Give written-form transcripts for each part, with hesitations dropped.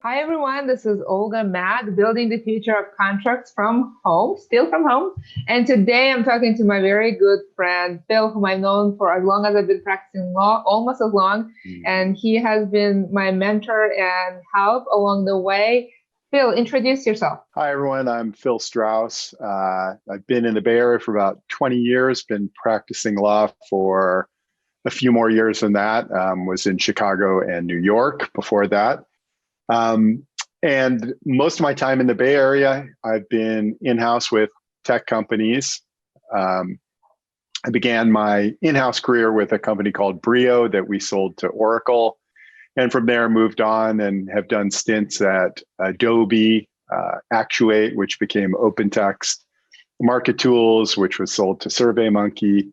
Hi everyone, this is Olga Matt, building the future of contracts from home, still from home. And today I'm talking to my very good friend Phil, whom I've known for as long as I've been practicing law, almost as long. And he has been my mentor and help along the way. Phil, introduce yourself. Hi, everyone. I'm Phil Strauss. I've been in the Bay Area for about 20 years, been practicing law for a few more years than that. Was in Chicago and New York before that. And most of my time in the Bay Area, I've been in-house with tech companies. I began my in-house career with a company called Brio that we sold to Oracle. And from there, moved on and have done stints at Adobe, Actuate, which became OpenText, Market Tools, which was sold to SurveyMonkey,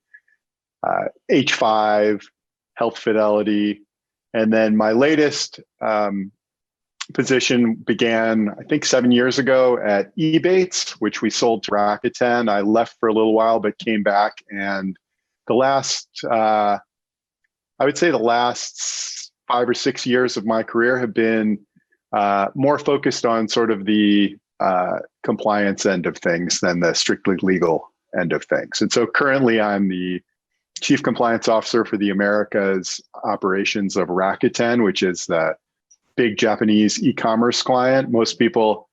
H5, Health Fidelity. And then my latest position began, I think, 7 years ago at Ebates, which we sold to Rakuten. I left for a little while, but came back. And I would say the last 5 or 6 years of my career have been more focused on sort of the compliance end of things than the strictly legal end of things. And so currently I'm the Chief Compliance Officer for the Americas operations of Rakuten, which is the big Japanese e-commerce client. Most people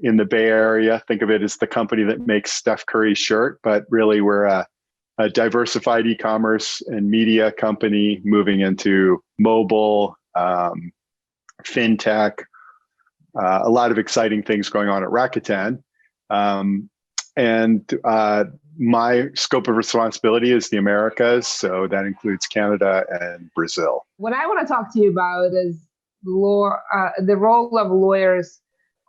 in the Bay Area think of it as the company that makes Steph Curry's shirt, but really we're a diversified e-commerce and media company moving into mobile, fintech, a lot of exciting things going on at Rakuten. And my scope of responsibility is the Americas, so that includes Canada and Brazil. What I want to talk to you about is law, the role of lawyers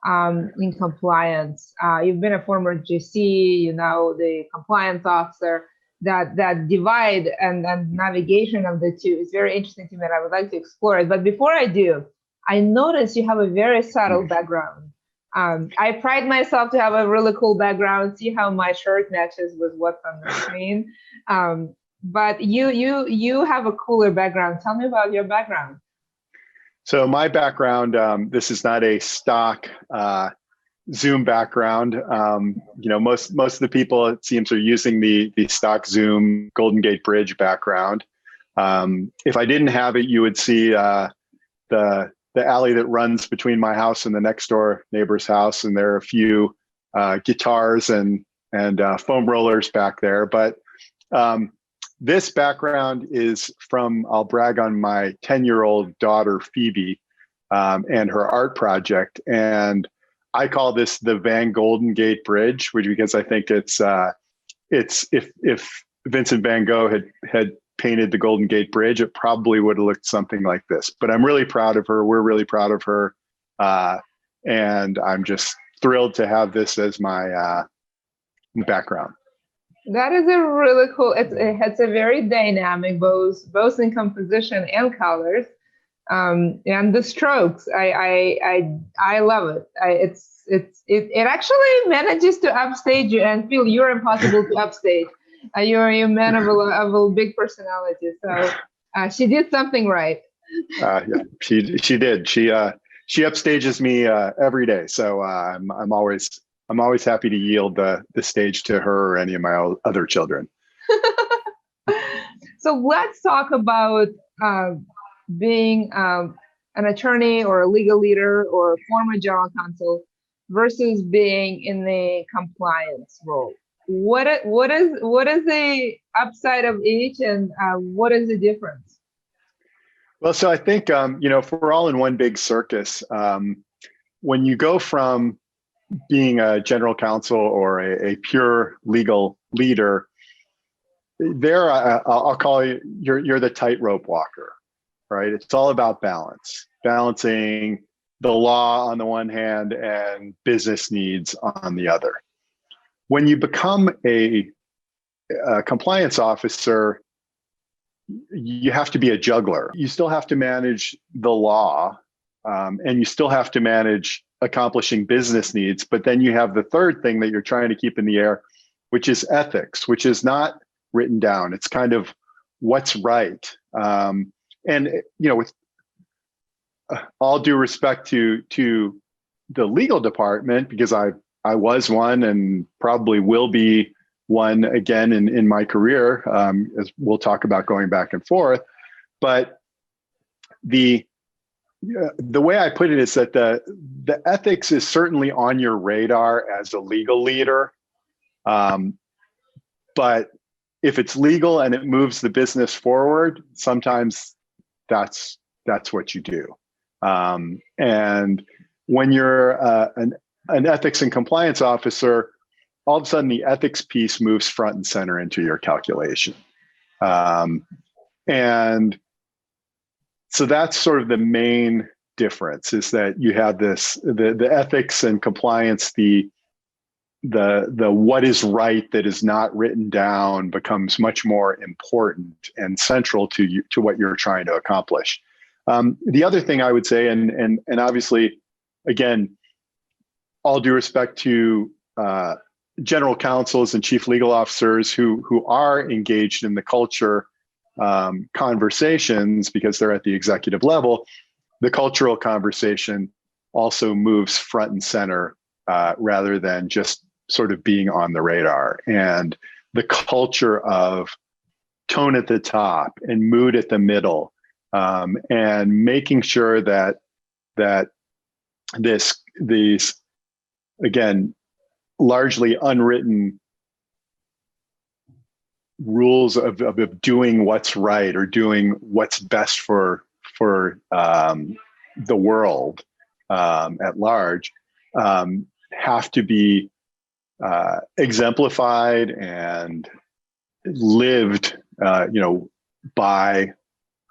in compliance. You've been a former GC, you know, the compliance officer. That divide and navigation of the two is very interesting to me, and I would like to explore it. But before I do, I notice you have a very subtle background. I pride myself to have a really cool background. See how my shirt matches with what's on the screen. But you have a cooler background. Tell me about your background. So my background, this is not a stock Zoom background. Most of the people, it seems, are using the stock Zoom Golden Gate Bridge background. If I didn't have it, you would see the alley that runs between my house and the next door neighbor's house, and there are a few guitars and foam rollers back there. But this background is from, I'll brag on my 10-year-old daughter, Phoebe, and her art project. And I call this the Van Golden Gate Bridge, which because I think it's if Vincent van Gogh had painted the Golden Gate Bridge, it probably would have looked something like this. But I'm really proud of her. We're really proud of her, and I'm just thrilled to have this as my background. That is a really cool. It's a very dynamic, both in composition and colors. And the strokes, I love it. It actually manages to upstage you, and feel you're impossible to upstage. You're a man of a big personality, so she did something right. Yeah, she did. She upstages me every day, so I'm always happy to yield the stage to her or any of my other children. So let's talk about being an attorney or a legal leader or a former general counsel versus being in the compliance role. What is the upside of each, and what is the difference? Well, so I think if we're all in one big circus, when you go from being a general counsel or a pure legal leader, I'll call you're the tightrope walker, right? It's all about balancing the law on the one hand and business needs on the other. When you become a compliance officer, you have to be a juggler. You still have to manage the law, and you still have to manage accomplishing business needs. But then you have the third thing that you're trying to keep in the air, which is ethics, which is not written down. It's kind of what's right. And with all due respect to the legal department, because I was one and probably will be one again in my career, as we'll talk about going back and forth. But the way I put it is that the ethics is certainly on your radar as a legal leader, but if it's legal and it moves the business forward, sometimes that's what you do. And when you're an ethics and compliance officer, all of a sudden the ethics piece moves front and center into your calculation. And so that's sort of the main difference, is that you have the ethics and compliance, the what is right that is not written down becomes much more important and central to what you're trying to accomplish. The other thing I would say, and obviously, again, all due respect to general counsels and chief legal officers who are engaged in the culture conversations because they're at the executive level, the cultural conversation also moves front and center rather than just sort of being on the radar. And the culture of tone at the top and mood at the middle, and making sure that these again largely unwritten rules of doing what's right or doing what's best for the world at large have to be exemplified and lived, by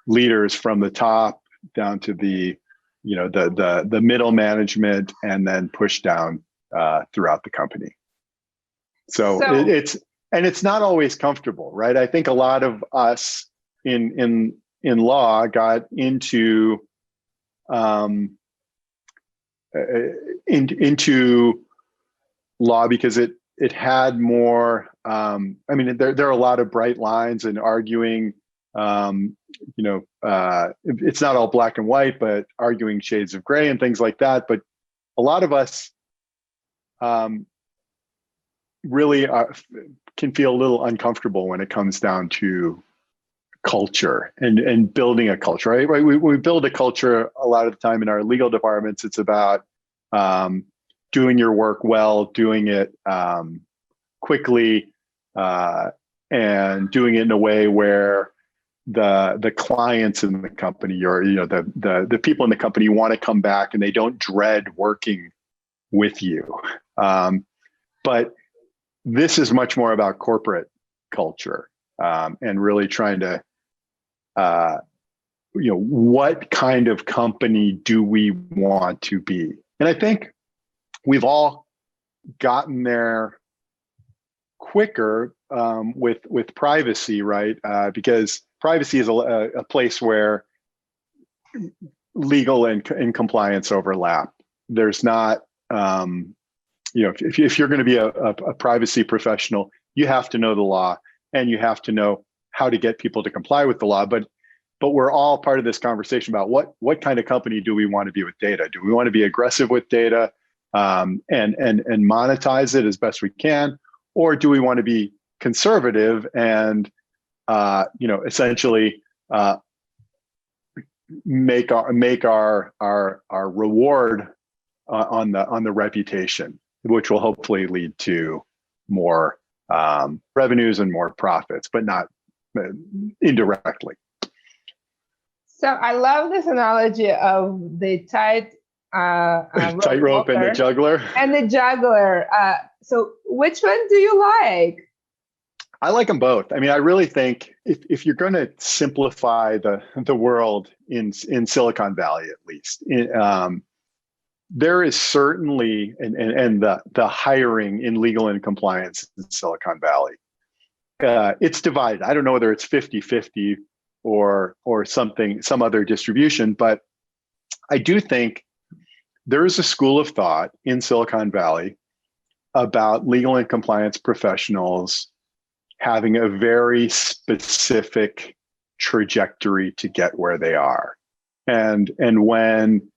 leaders from the top down to the middle management, and then pushed down throughout the company. So it's not always comfortable, right? I think a lot of us in law got into law because it had more. There are a lot of bright lines and arguing. It's not all black and white, but arguing shades of gray and things like that. But a lot of us really can feel a little uncomfortable when it comes down to culture and building a culture, right? We build a culture a lot of the time in our legal departments. It's about doing your work well, doing it quickly, and doing it in a way where the clients in the company, or the people in the company, want to come back and they don't dread working with you. But this is much more about corporate culture, and really trying to, what kind of company do we want to be? And I think we've all gotten there quicker with privacy, right? Because privacy is a place where legal and compliance overlap. There's not, if you're going to be a privacy professional, you have to know the law and you have to know how to get people to comply with the law. But we're all part of this conversation about what kind of company do we want to be with data? Do we want to be aggressive with data and monetize it as best we can, or do we want to be conservative and essentially make our reward on the reputation, which will hopefully lead to more revenues and more profits, but not indirectly. So I love this analogy of the tightrope and the juggler. And the juggler. So which one do you like? I like them both. I mean, I really think if you're going to simplify the world in Silicon Valley, at least, there is certainly, and the hiring in legal and compliance in Silicon Valley, it's divided. I don't know whether it's 50-50 or some other distribution, but I do think there is a school of thought in Silicon Valley about legal and compliance professionals having a very specific trajectory to get where they are. And when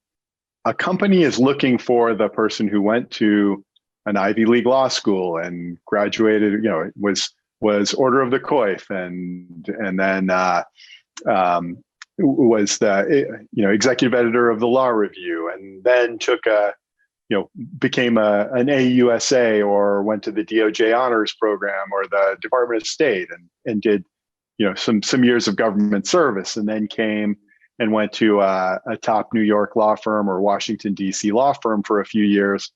a company is looking for the person who went to an Ivy League law school and graduated, was Order of the Coif, and then was the executive editor of the Law Review, and then became an AUSA or went to the DOJ honors program or the Department of State and did some years of government service, and then came and went to a top New York law firm or Washington, D.C. law firm for a few years,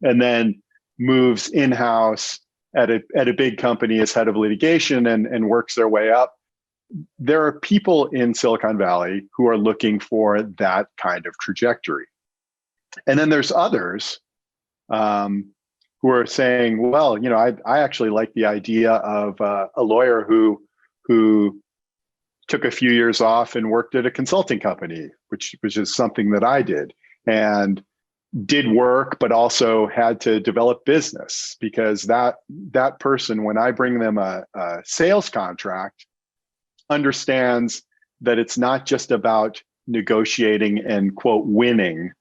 and then moves in-house at a big company as head of litigation and works their way up. There are people in Silicon Valley who are looking for that kind of trajectory. And then there's others who are saying, well, I actually like the idea of a lawyer who took a few years off and worked at a consulting company, which is something that I did, and did work, but also had to develop business, because that person, when I bring them a sales contract, understands that it's not just about negotiating and quote winning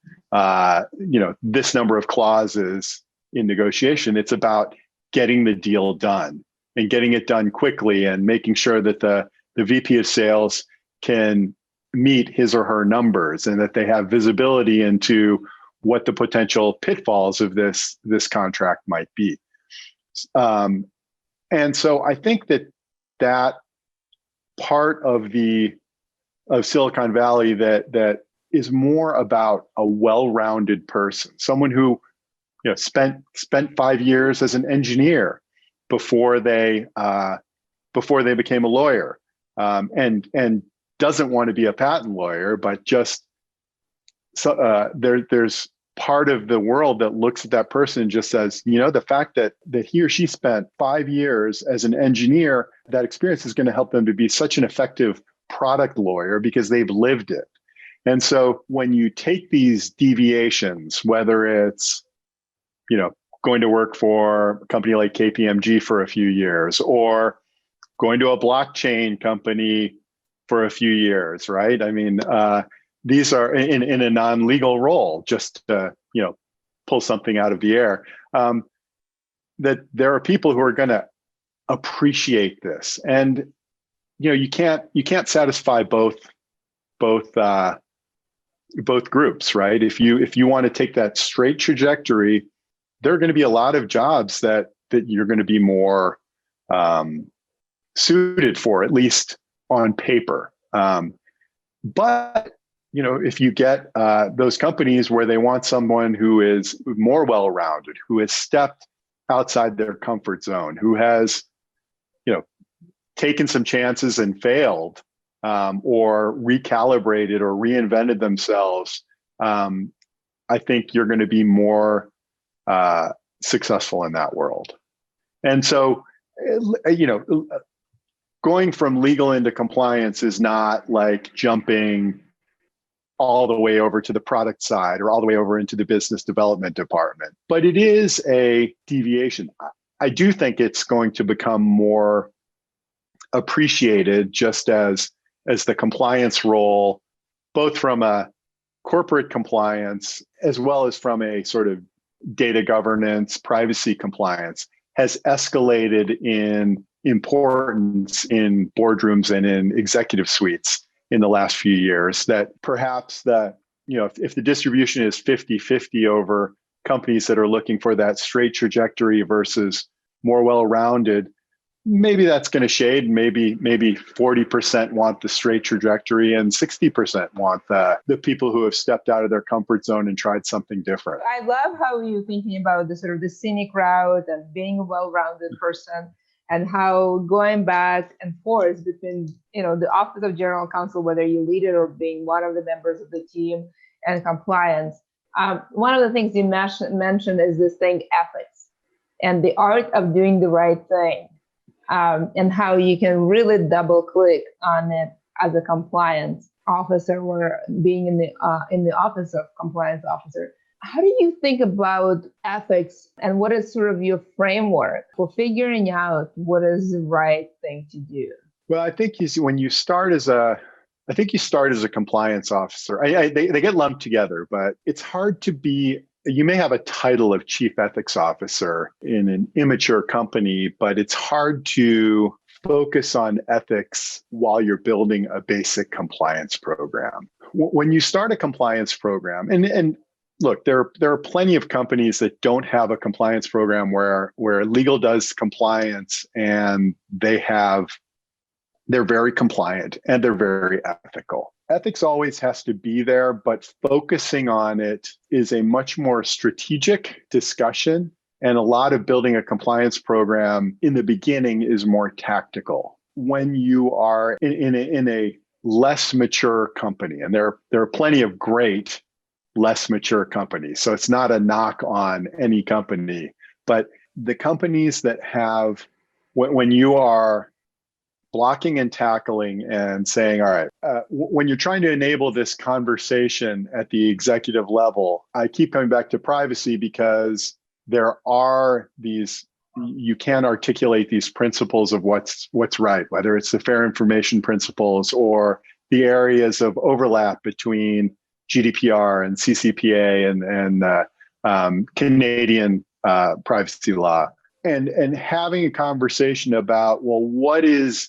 this number of clauses in negotiation. It's about getting the deal done and getting it done quickly and making sure that the VP of sales can meet his or her numbers and that they have visibility into what the potential pitfalls of this contract might be. And so I think that part of Silicon Valley that is more about a well-rounded person, someone who spent 5 years as an engineer before they became a lawyer, and doesn't want to be a patent lawyer, but just there's part of the world that looks at that person and just says, the fact that he or she spent 5 years as an engineer, that experience is going to help them to be such an effective product lawyer because they've lived it. And so when you take these deviations, whether it's, going to work for a company like KPMG for a few years, or going to a blockchain company for a few years, right? I mean, these are in a non-legal role, just to, pull something out of the air, that there are people who are going to appreciate this. And, you can't satisfy both groups, right? If you want to take that straight trajectory, there are going to be a lot of jobs that you're going to be more suited for, at least on paper. But if you get those companies where they want someone who is more well-rounded, who has stepped outside their comfort zone, who has taken some chances and failed, or recalibrated or reinvented themselves, I think you're going to be more successful in that world. And so, going from legal into compliance is not like jumping all the way over to the product side or all the way over into the business development department, but it is a deviation. I do think it's going to become more appreciated, just as the compliance role, both from a corporate compliance as well as from a sort of data governance, privacy compliance, has escalated in importance in boardrooms and in executive suites in the last few years. That perhaps if the distribution is 50-50 over companies that are looking for that straight trajectory versus more well-rounded, maybe that's going to shade. Maybe 40% want the straight trajectory and 60% want the people who have stepped out of their comfort zone and tried something different. I love how you're thinking about the sort of the scenic route and being a well-rounded person, and how going back and forth between the Office of General Counsel, whether you lead it or being one of the members of the team, and compliance. One of the things you mentioned is this thing, ethics, and the art of doing the right thing. And how you can really double click on it as a compliance officer or being in the office of compliance officer. How do you think about ethics, and what is sort of your framework for figuring out what is the right thing to do? Well, I think when you start as a I think you start as a compliance officer. They get lumped together, but it's hard to be. You may have a title of chief ethics officer in an immature company, but it's hard to focus on ethics while you're building a basic compliance program. When you start a compliance program, and look, there are plenty of companies that don't have a compliance program where legal does compliance and they're very compliant and they're very ethical. Ethics always has to be there, but focusing on it is a much more strategic discussion. And a lot of building a compliance program in the beginning is more tactical. When you are in a less mature company, and there are plenty of great less mature companies, so it's not a knock on any company, but the companies that have, when you are blocking and tackling and saying, all right, when you're trying to enable this conversation at the executive level, I keep coming back to privacy because there are these, you can articulate these principles of what's right, whether it's the fair information principles or the areas of overlap between GDPR and CCPA and Canadian privacy law. And having a conversation about, well, what is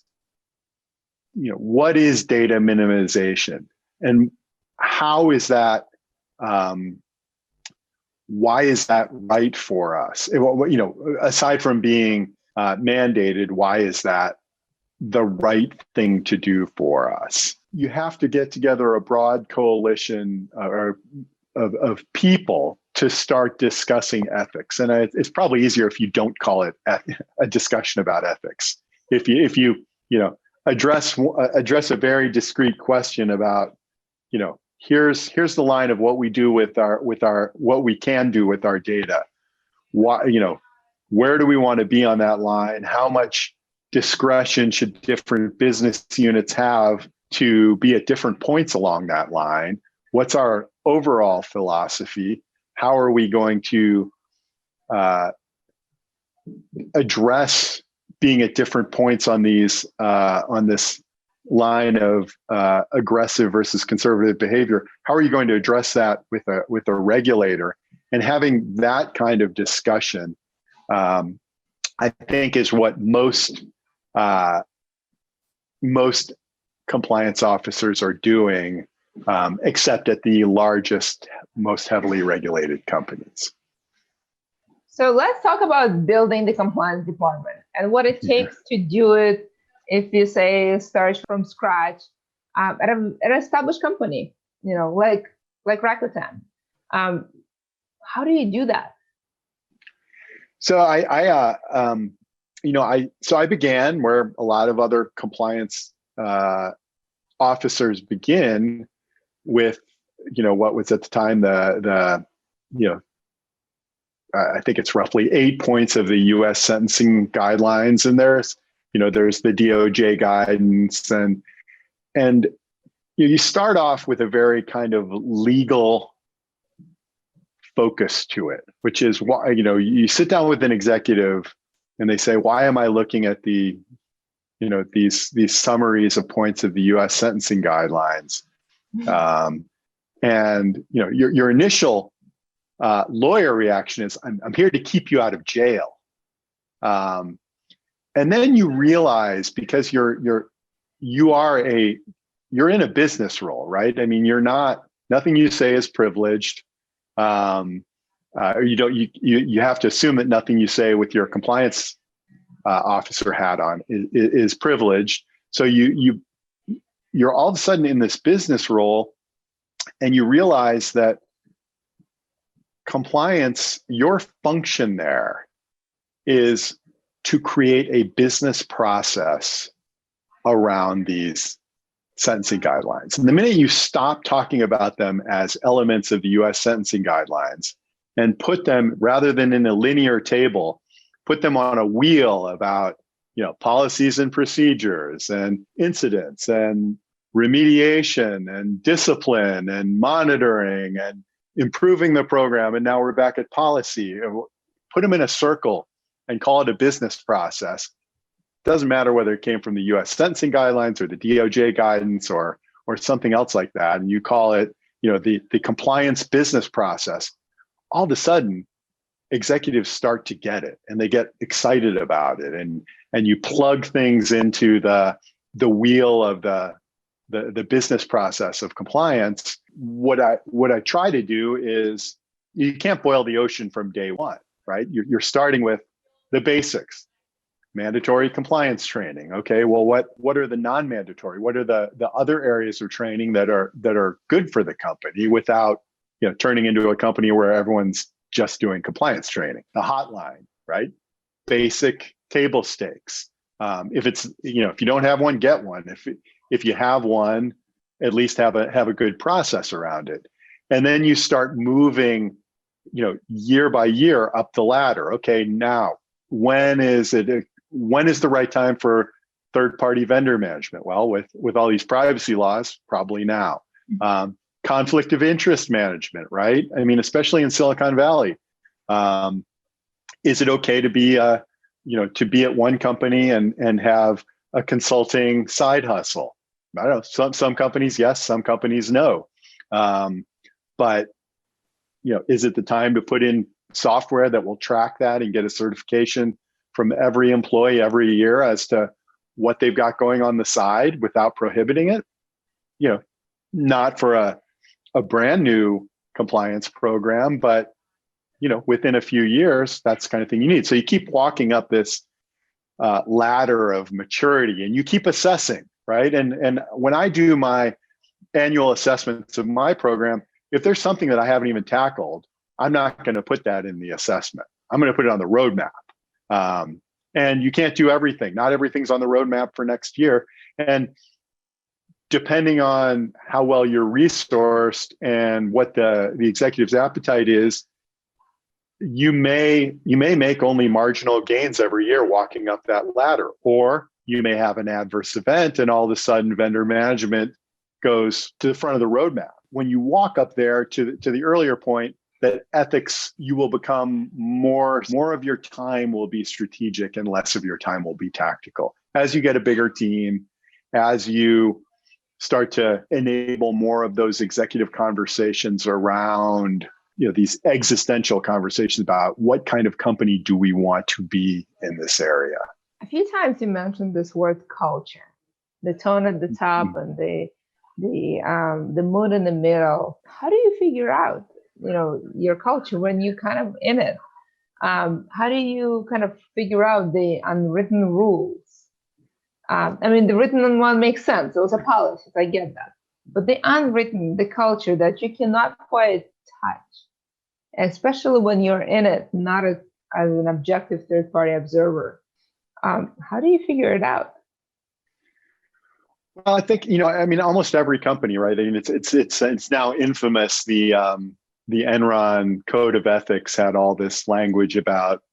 data minimization and how is that, why is that right for us? Aside from being mandated, why is that the right thing to do for us? You have to get together a broad coalition of people to start discussing ethics. And it's probably easier if you don't call it a discussion about ethics. If you address a very discrete question about, here's the line of what we do with our what we can do with our data. Why, where do we want to be on that line? How much discretion should different business units have to be at different points along that line? What's our overall philosophy? How are we going to address being at different points on these on this line of aggressive versus conservative behavior? How are you going to address that with a regulator? And having that kind of discussion, I think, is what most compliance officers are doing, except at the largest, most heavily regulated companies. So let's talk about building the compliance department and what it takes to do it. If you say start from scratch at an established company, like Rakuten, how do you do that? So I began where a lot of other compliance officers begin, with what was at the time I think it's roughly 8 points of the U.S. sentencing guidelines, and there's the DOJ guidance, and you start off with a very kind of legal focus to it, which is why you sit down with an executive and they say, why am I looking at the these summaries of points of the U.S. sentencing guidelines? And your initial lawyer reaction is, I'm here to keep you out of jail. And then you realize, because you're in a business role, right? I mean, nothing you say is privileged. You have to assume that nothing you say with your compliance officer hat on is privileged. So you're all of a sudden in this business role, and you realize that compliance, your function there is to create a business process around these sentencing guidelines. And the minute you stop talking about them as elements of the US sentencing guidelines and put them, rather than in a linear table, put them on a wheel about policies and procedures and incidents and remediation and discipline and monitoring and improving the program, and now we're back at policy. Put them in a circle and call it a business process. Doesn't matter whether it came from the US sentencing guidelines or the DOJ guidance or or something else like that, and you call it, the compliance business process, all of a sudden executives start to get it and they get excited about it, and you plug things into the wheel of the business process of compliance. What I try to do is, you can't boil the ocean from day one, right? You're starting with the basics. Mandatory compliance training. Okay, well, what are the non-mandatory? What are the other areas of training that are good for the company without turning into a company where everyone's just doing compliance training? The hotline, right? Basic table stakes. If you don't have one, get one. If you have one, at least have a good process around it. And then you start moving, year by year up the ladder. Okay, now when is the right time for third-party vendor management? Well, with all these privacy laws, probably now. Conflict of interest management, right? I mean, especially in Silicon Valley, is it okay to be at one company and have a consulting side hustle? I don't know. Some companies yes, some companies no. But is it the time to put in software that will track that and get a certification from every employee every year as to what they've got going on the side without prohibiting it? Not for a brand new compliance program, but within a few years, that's the kind of thing you need. So you keep walking up this ladder of maturity, and you keep assessing, right? And when I do my annual assessments of my program, if there's something that I haven't even tackled, I'm not going to put that in the assessment. I'm going to put it on the roadmap. And you can't do everything. Not everything's on the roadmap for next year. And depending on how well you're resourced and what the executive's appetite is, you may make only marginal gains every year walking up that ladder, or you may have an adverse event and all of a sudden vendor management goes to the front of the roadmap. When you walk up there, to the earlier point, that ethics, you will become more of your time will be strategic and less of your time will be tactical. As you get a bigger team, as you start to enable more of those executive conversations around, these existential conversations about what kind of company do we want to be in this area. A few times you mentioned this word culture, the tone at the top and the mood in the middle. How do you figure out, your culture when you kind of in it? How do you kind of figure out the unwritten rules? The written one makes sense. Those are policies. I get that. But the unwritten, the culture that you cannot quite touch, especially when you're in it, not as an objective third-party observer. How do you figure it out? Well, I think, almost every company, right? I mean, it's now infamous. The Enron Code of Ethics had all this language about,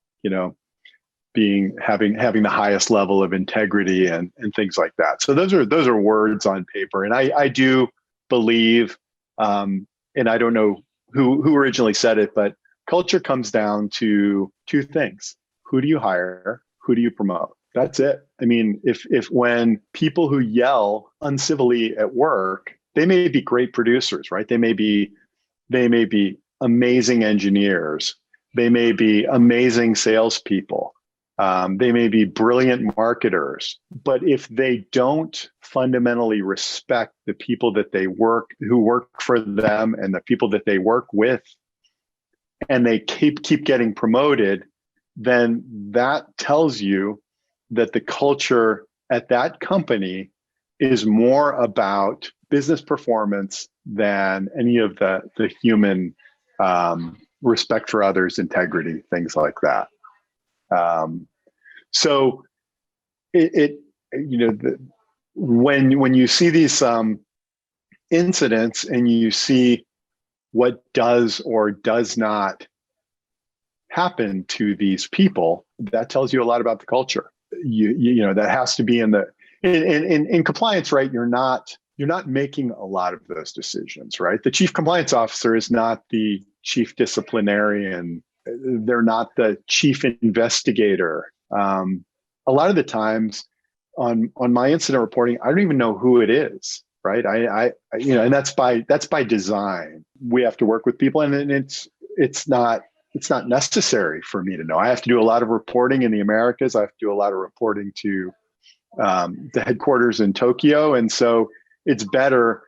having the highest level of integrity and things like that. So those are words on paper. And I do believe, and I don't know who originally said it, but culture comes down to two things. Who do you hire? Who do you promote? That's it. I mean, if when people who yell uncivilly at work, they may be great producers, right? They may be amazing engineers. They may be amazing salespeople. They may be brilliant marketers. But if they don't fundamentally respect the people that who work for them and the people that they work with, and they keep getting promoted, then that tells you that the culture at that company is more about business performance than any of the human respect for others, integrity, things like that. So when you see these incidents and you see what does or does not happen to these people, that tells you a lot about the culture. That has to be in compliance, right? You're not making a lot of those decisions, right? The chief compliance officer is not the chief disciplinarian. They're not the chief investigator. A lot of the times on my incident reporting, I don't even know who it is. right? And that's by design. We have to work with people, and it's not necessary for me to know. I have to do a lot of reporting in the Americas. I have to do a lot of reporting to the headquarters in Tokyo, and so it's better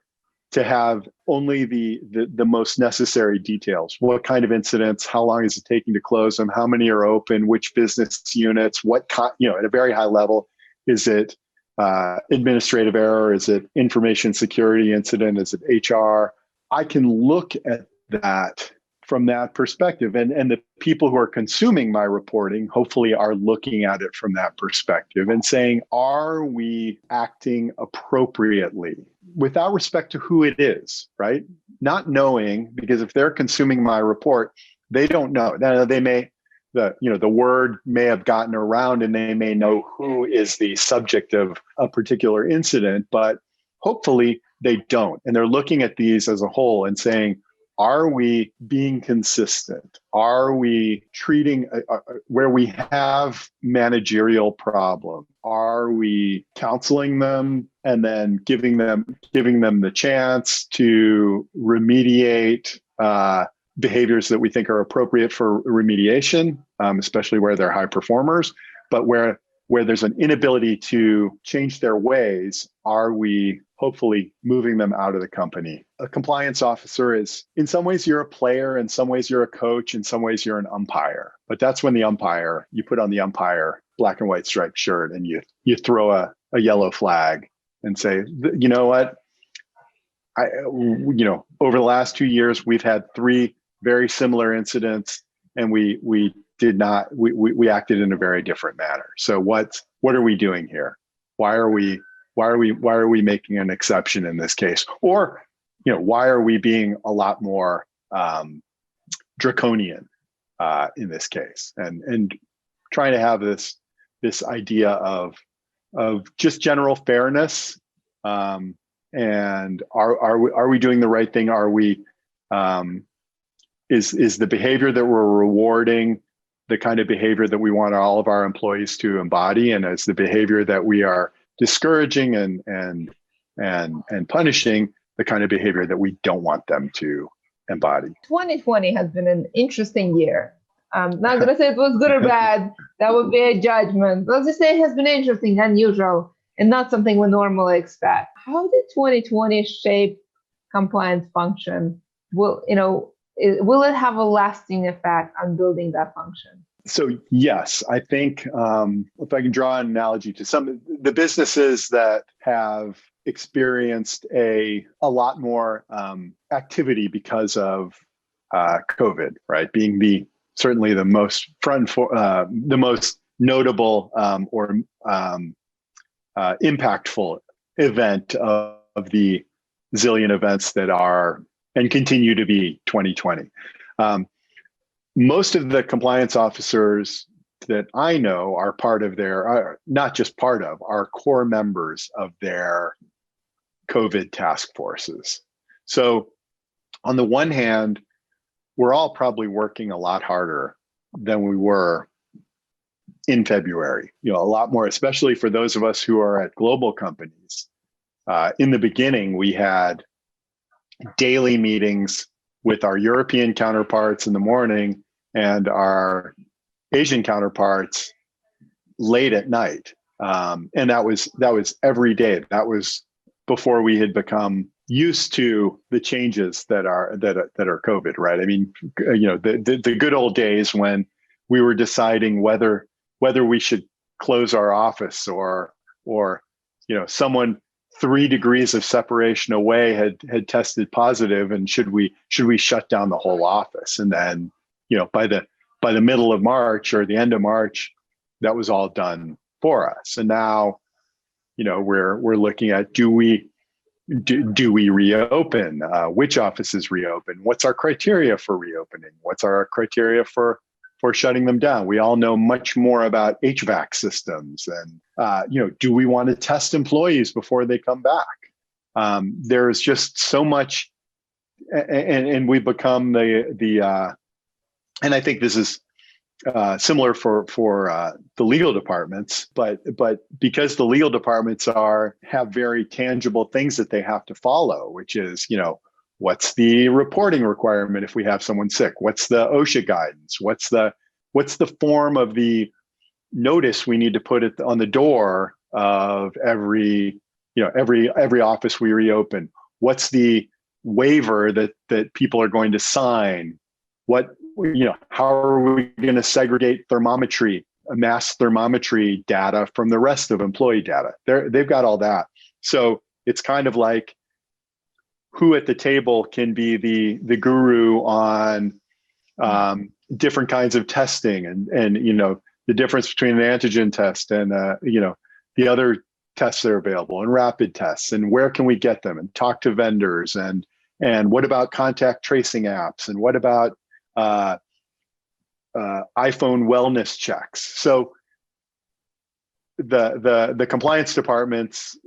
to have only the most necessary details. What kind of incidents? How long is it taking to close them? How many are open? Which business units? What at a very high level, is it administrative error? Is it information security incident? Is it HR? I can look at that from that perspective, and the people who are consuming my reporting hopefully are looking at it from that perspective and saying, are we acting appropriately without respect to who it is, right? Not knowing, because if they're consuming my report, they don't know. Now, they may, the word may have gotten around and they may know who is the subject of a particular incident, but hopefully they don't. And they're looking at these as a whole and saying, are we being consistent? Are we treating where we have managerial problem? Are we counseling them and then giving them the chance to remediate behaviors that we think are appropriate for remediation, especially where they're high performers, but where there's an inability to change their ways, are we hopefully moving them out of the company? A compliance officer is, in some ways, you're a player, in some ways, you're a coach, in some ways, you're an umpire. But that's when you put on the umpire black and white striped shirt and you throw a yellow flag and say, you know what? Over the last 2 years, we've had 3 very similar incidents, and we acted in a very different manner. So what are we doing here? Why are we making an exception in this case? Or, why are we being a lot more draconian in this case? And trying to have this idea of just general fairness. And are we doing the right thing? Are we is the behavior that we're rewarding the kind of behavior that we want all of our employees to embody, and is the behavior that we are discouraging and punishing the kind of behavior that we don't want them to embody? 2020 has been an interesting year. I'm not going to say it was good or bad. That would be a judgment. Let's just say it has been interesting, unusual, and not something we normally expect. How did 2020 shape compliance function? Will it have a lasting effect on building that function? So yes, I think if I can draw an analogy to some of the businesses that have experienced a lot more activity because of COVID, right? Being certainly the most the most notable or impactful event of the zillion events that are and continue to be 2020. Most of the compliance officers that I know are not just part of, are core members of their COVID task forces. So on the one hand, we're all probably working a lot harder than we were in February, a lot more, especially for those of us who are at global companies. In the beginning, we had daily meetings with our European counterparts in the morning and our Asian counterparts late at night. And that was every day. That was before we had become used to the changes that are COVID, right? I mean, the good old days when we were deciding whether we should close our office or someone 3 degrees of separation away had tested positive, and should we shut down the whole office? And then by the middle of March or the end of March, that was all done for us. And now we're looking at, do we reopen? Which offices reopen? What's our criteria for reopening? What's our criteria for shutting them down? We all know much more about HVAC systems, and do we want to test employees before they come back? There's just so much, and we've become the and I think this is similar for the legal departments, but because the legal departments have very tangible things that they have to follow, which is, what's the reporting requirement if we have someone sick? What's the OSHA guidance? What's the form of the notice we need to put it on the door of every office we reopen? What's the waiver that people are going to sign? How are we going to segregate mass thermometry data from the rest of employee data? They've got all that. So it's kind of like, who at the table can be the guru on different kinds of testing and the difference between an antigen test and the other tests that are available, and rapid tests, and where can we get them, and talk to vendors, and what about contact tracing apps, and what about iPhone wellness checks. So the compliance departments,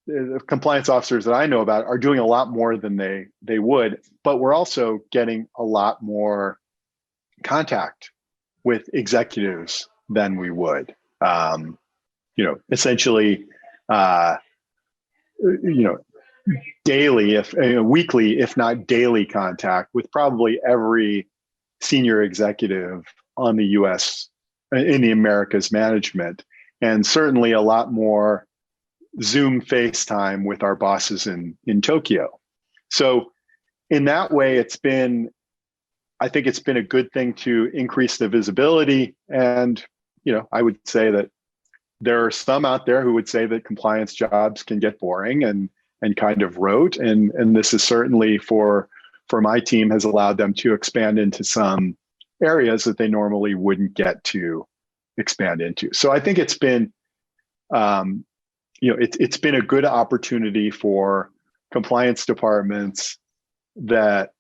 the compliance officers that I know about are doing a lot more than they would, but we're also getting a lot more contact with executives than we would. Essentially, daily, weekly, if not daily contact with probably every senior executive on the U.S. in the Americas management, and certainly a lot more Zoom FaceTime with our bosses in Tokyo. So in that way, I think it's been a good thing to increase the visibility. And, I would say that there are some out there who would say that compliance jobs can get boring and kind of rote. And this is certainly for my team has allowed them to expand into some areas that they normally wouldn't get to expand into. So I think it's been, it's been a good opportunity for compliance departments that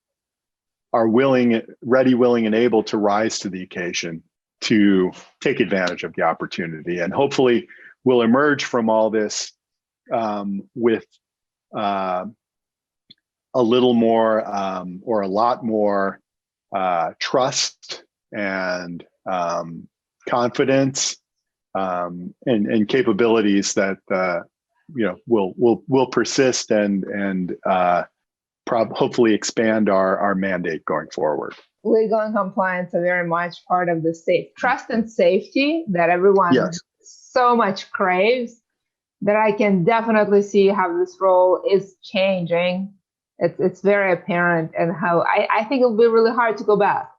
are ready, willing, and able to rise to the occasion to take advantage of the opportunity. And hopefully we'll emerge from all this with a little more or a lot more trust and confidence and capabilities that will persist and hopefully expand our mandate going forward. Legal and compliance are very much part of the trust and safety that everyone so much craves, that I can definitely see how this role is changing. It's very apparent, and how I think it'll be really hard to go back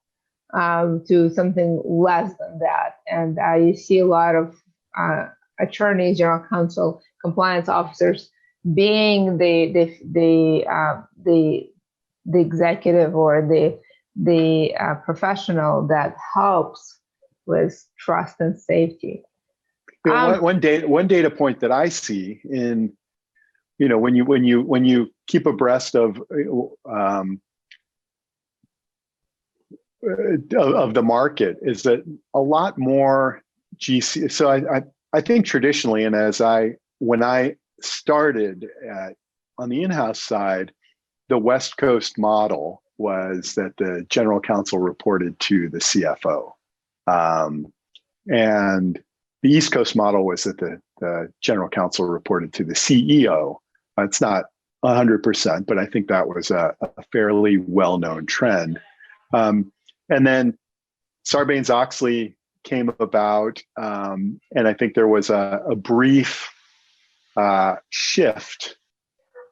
to something less than that. And you see a lot of attorneys, general counsel, compliance officers being the executive or the professional that helps with trust and safety. One data point that I see in, when you keep abreast of the market, is that a lot more GC. So I think traditionally, and when I started on the in-house side, the West Coast model was that the general counsel reported to the CFO. And the East Coast model was that the general counsel reported to the CEO. It's not 100%, but I think that was a fairly well-known trend. And then Sarbanes-Oxley came about, and I think there was a brief shift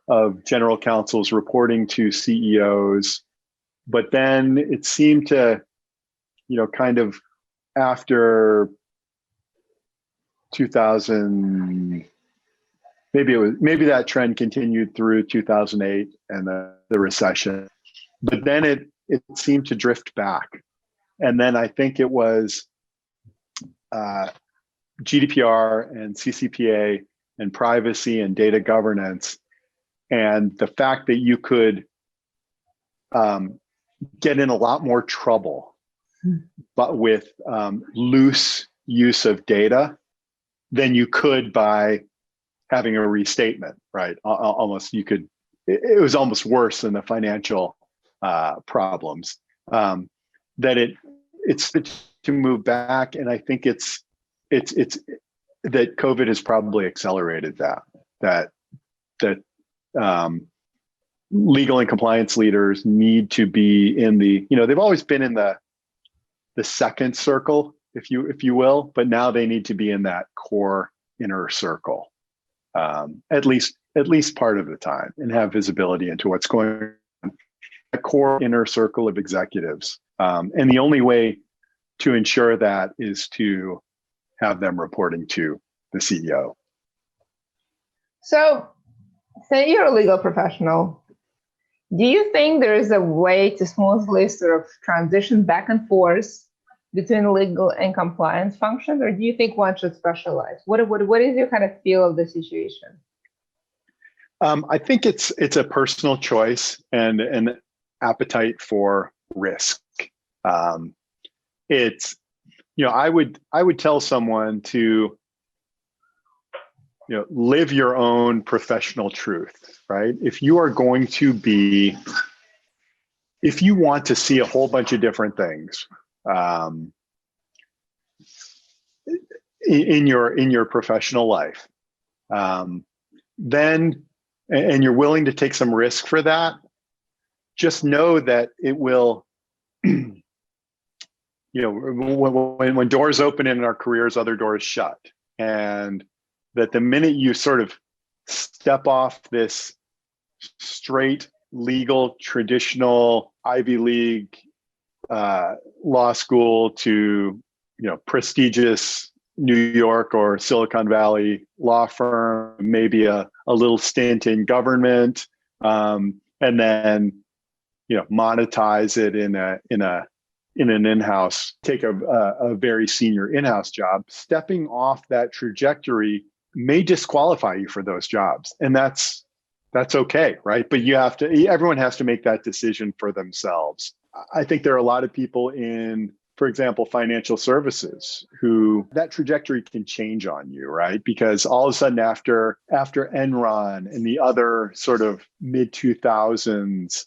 of general counsels reporting to CEOs, but then it seemed to, kind of after 2000, maybe that trend continued through 2008 and the recession, but then it seemed to drift back. And then I think it was GDPR and CCPA and privacy and data governance, and the fact that you could get in a lot more trouble, but with loose use of data than you could by having a restatement, right? Almost it was almost worse than the financial problems. That it's to move back, and I think it's that COVID has probably accelerated that legal and compliance leaders need to be in the, they've always been in the second circle, if you will, but now they need to be in that core inner circle, at least part of the time, and have visibility into what's going on. A core inner circle of executives, and the only way to ensure that is to have them reporting to the CEO. So, say you're a legal professional. Do you think there is a way to smoothly sort of transition back and forth between legal and compliance functions, or do you think one should specialize? What is your kind of feel of the situation? I think it's a personal choice and an appetite for risk. It's, I would tell someone to, live your own professional truth, right? If you want to see a whole bunch of different things in your professional life, then, and you're willing to take some risk for that, just know that it will, when doors open in our careers, other doors shut. And that the minute you sort of step off this straight legal, traditional Ivy League law school to, prestigious New York or Silicon Valley law firm, maybe a little stint in government, and then, monetize it in an in-house, take a very senior in-house job. Stepping off that trajectory may disqualify you for those jobs, and that's okay, right? But everyone has to make that decision for themselves. I think there are a lot of people in, for example, financial services, who that trajectory can change on you, right? Because all of a sudden after Enron and the other sort of mid-2000s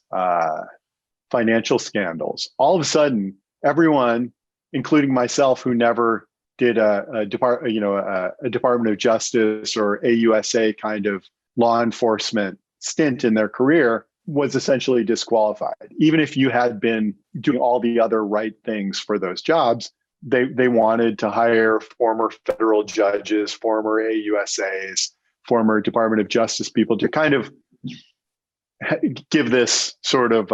financial scandals, all of a sudden everyone, including myself, who never did a Department of Justice or AUSA kind of law enforcement stint in their career, was essentially disqualified. Even if you had been doing all the other right things for those jobs, they wanted to hire former federal judges, former AUSAs, former Department of Justice people to kind of give this sort of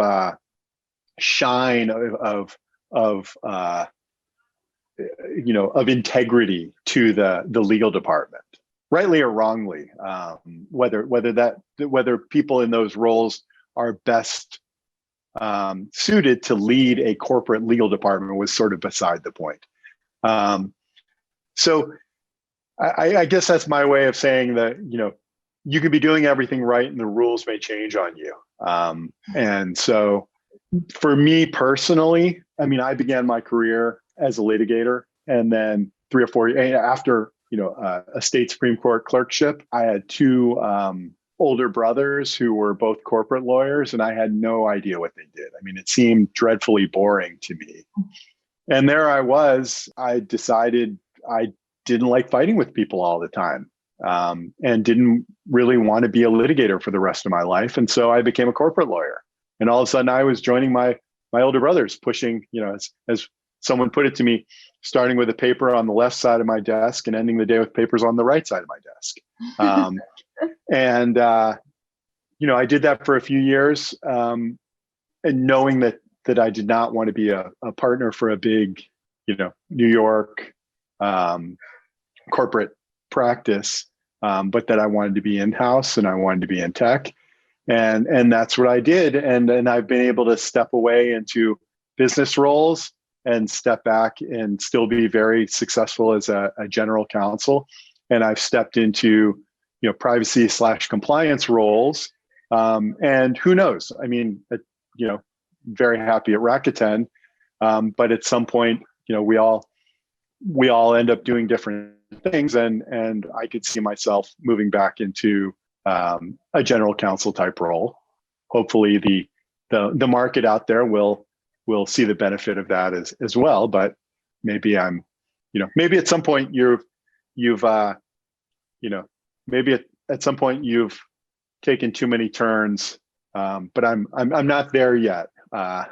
shine of integrity to the legal department, rightly or wrongly. Whether people in those roles are best suited to lead a corporate legal department was sort of beside the point. So I guess that's my way of saying that, you could be doing everything right and the rules may change on you. And so for me personally, I began my career as a litigator, and then 3 or 4 years after, a state Supreme Court clerkship, I had 2 older brothers who were both corporate lawyers, and I had no idea what they did. It seemed dreadfully boring to me. And there I was, I decided I didn't like fighting with people all the time, and didn't really want to be a litigator for the rest of my life. And so I became a corporate lawyer. And all of a sudden I was joining my older brothers, pushing, as someone put it to me, starting with a paper on the left side of my desk and ending the day with papers on the right side of my desk. And I did that for a few years, and knowing that I did not want to be a partner for a big, New York corporate practice, but that I wanted to be in-house and I wanted to be in tech. And that's what I did. And I've been able to step away into business roles and step back and still be very successful as a general counsel. And I've stepped into, privacy/compliance roles. And who knows? Very happy at Rakuten. But at some point, we all end up doing different things. And I could see myself moving back into a general counsel type role. Hopefully the market out there will will see the benefit of that as well. But maybe maybe at some point maybe at some point you've taken too many turns, but I'm not there yet. I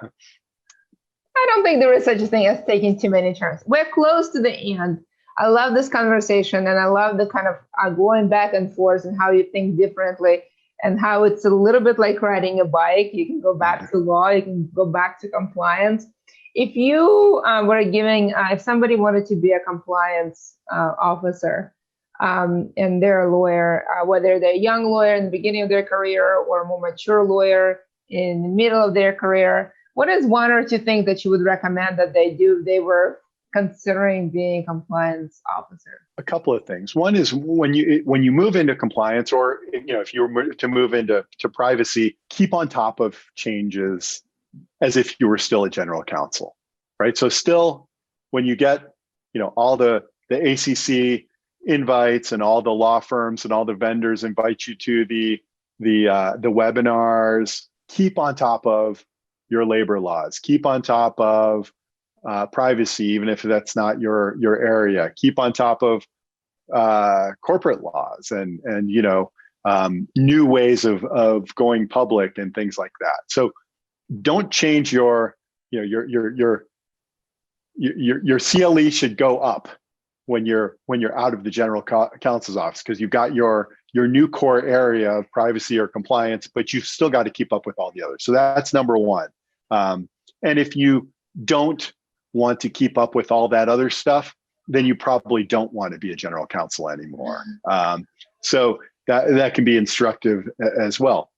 don't think there is such a thing as taking too many turns. We're close to the end. I love this conversation, and I love the kind of going back and forth and how you think differently, and how it's a little bit like riding a bike. You can go back to law, you can go back to compliance. If you were giving, if somebody wanted to be a compliance officer, and they're a lawyer, whether they're a young lawyer in the beginning of their career or a more mature lawyer in the middle of their career, what is one or two things that you would recommend that they do if they were considering being a compliance officer? A couple of things. One is when you move into compliance, or if you were to move into privacy, keep on top of changes as if you were still a general counsel, right? So still, when you get all the ACC invites and all the law firms and all the vendors invite you to the webinars, keep on top of your labor laws, keep on top of privacy, even if that's not your area. Keep on top of corporate laws and new ways of going public and things like that. So don't change your CLE should go up when you're out of the general counsel's office, because you've got your new core area of privacy or compliance, but you've still got to keep up with all the others. So that's number one. And if you don't want to keep up with all that other stuff, then you probably don't want to be a general counsel anymore. So that can be instructive as well.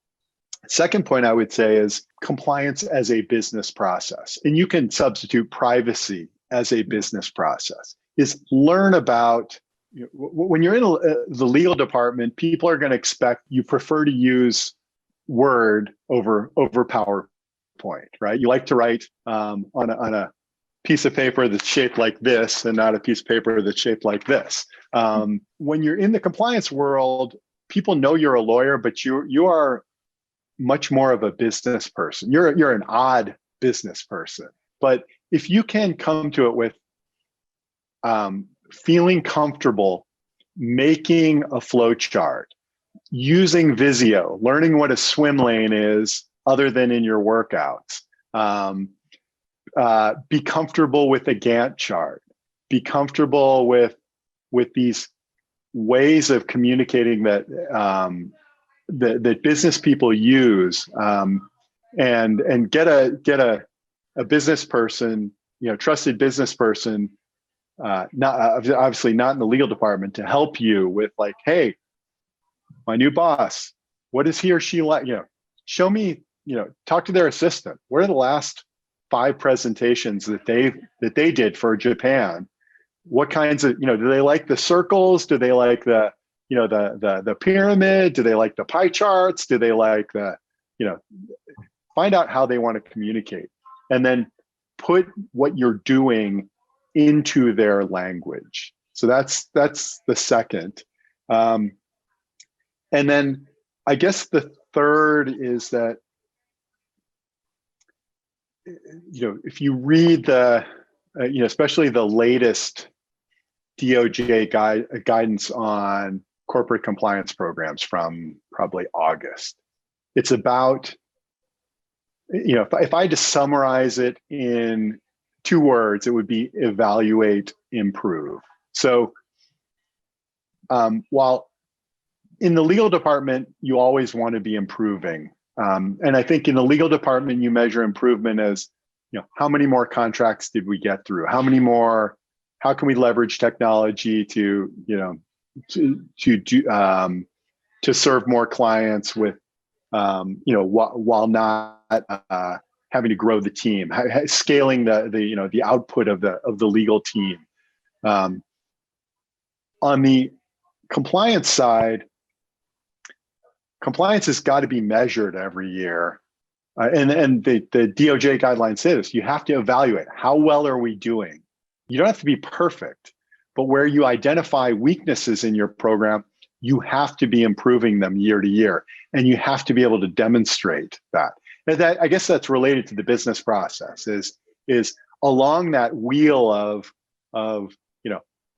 Second point I would say is compliance as a business process. And you can substitute privacy as a business process. Is learn about, when you're in the legal department, people are going to expect you prefer to use Word over PowerPoint, right? You like to write on a piece of paper that's shaped like this and not a piece of paper that's shaped like this. When you're in the compliance world, people know you're a lawyer, but you are much more of a business person. You're an odd business person. But if you can come to it with feeling comfortable making a flow chart, using Visio, learning what a swim lane is other than in your workouts, be comfortable with a Gantt chart, be comfortable with these ways of communicating that that business people use, and get a business person, trusted business person, not obviously not in the legal department, to help you with, like, hey, my new boss, what is he or she like? Show me, talk to their assistant. What are the last 5 presentations that they did for Japan? What kinds of, do they like the circles? Do they like the pyramid? Do they like the pie charts? Do they like find out how they want to communicate, and then put what you're doing into their language. So that's the second. And then I guess the third is that, if you read especially the latest DOJ guidance on corporate compliance programs from probably August, it's about, if I had to summarize it in 2 words, it would be evaluate, improve. So while in the legal department, you always want to be improving. And I think in the legal department, you measure improvement as, how many more contracts did we get through? How can we leverage technology to serve more clients with, while not having to grow the team, scaling the output of the legal team. On the compliance side, compliance has got to be measured every year. And the DOJ guidelines say this: you have to evaluate, how well are we doing? You don't have to be perfect, but where you identify weaknesses in your program, you have to be improving them year to year, and you have to be able to demonstrate that. And that, I guess that's related to the business process is along that wheel of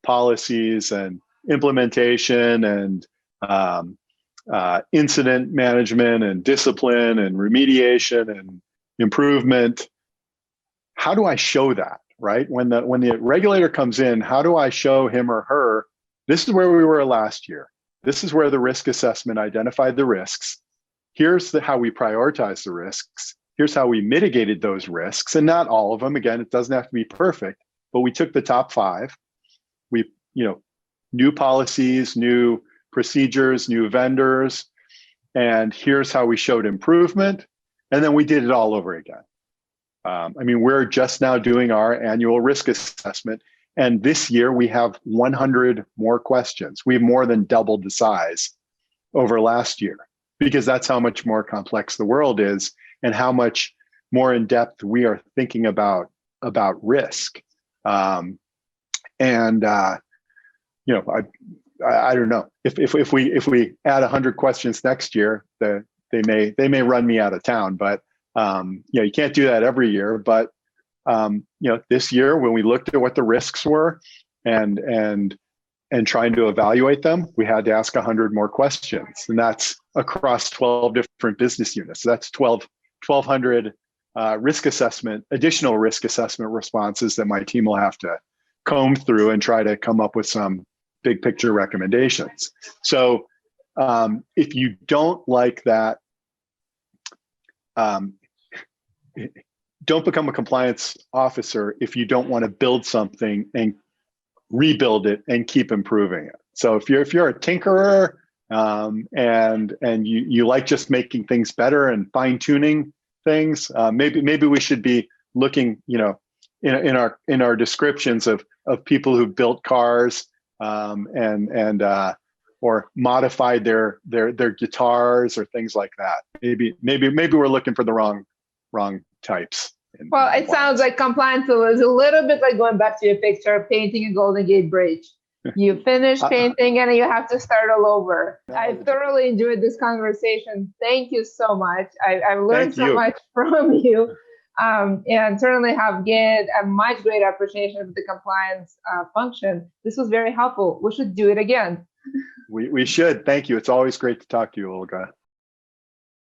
policies and implementation and incident management and discipline and remediation and improvement. How do I show that, right? When the regulator comes in, how do I show him or her, this is where we were last year. This is where the risk assessment identified the risks. Here's how we prioritize the risks. Here's how we mitigated those risks. And not all of them. Again, it doesn't have to be perfect, but we took the top 5. We, new policies, new procedures, new vendors, and here's how we showed improvement. And then we did it all over again. We're just now doing our annual risk assessment. And this year we have 100 more questions. We've more than doubled the size over last year, because that's how much more complex the world is and how much more in depth we are thinking about risk. I don't know if we add 100 questions next year, they may run me out of town, but you can't do that every year. But this year, when we looked at what the risks were and trying to evaluate them, we had to ask 100 more questions, and that's across 12 different business units. So that's 1,200 additional risk assessment responses that my team will have to comb through and try to come up with some big picture recommendations. So if you don't like that, don't become a compliance officer if you don't want to build something and rebuild it and keep improving it. So if you're a tinkerer and you like just making things better and fine tuning things, maybe we should be looking, in our descriptions of people who built cars or modified their guitars or things like that. Maybe we're looking for the wrong types. Well, it sounds like compliance is a little bit like going back to your picture of painting a Golden Gate Bridge. You finish painting and you have to start all over. I thoroughly enjoyed this conversation. Thank you so much. I've learned so much from you, and certainly have gained a much greater appreciation of the compliance function. This was very helpful. We should do it again. We should. Thank you. It's always great to talk to you, Olga.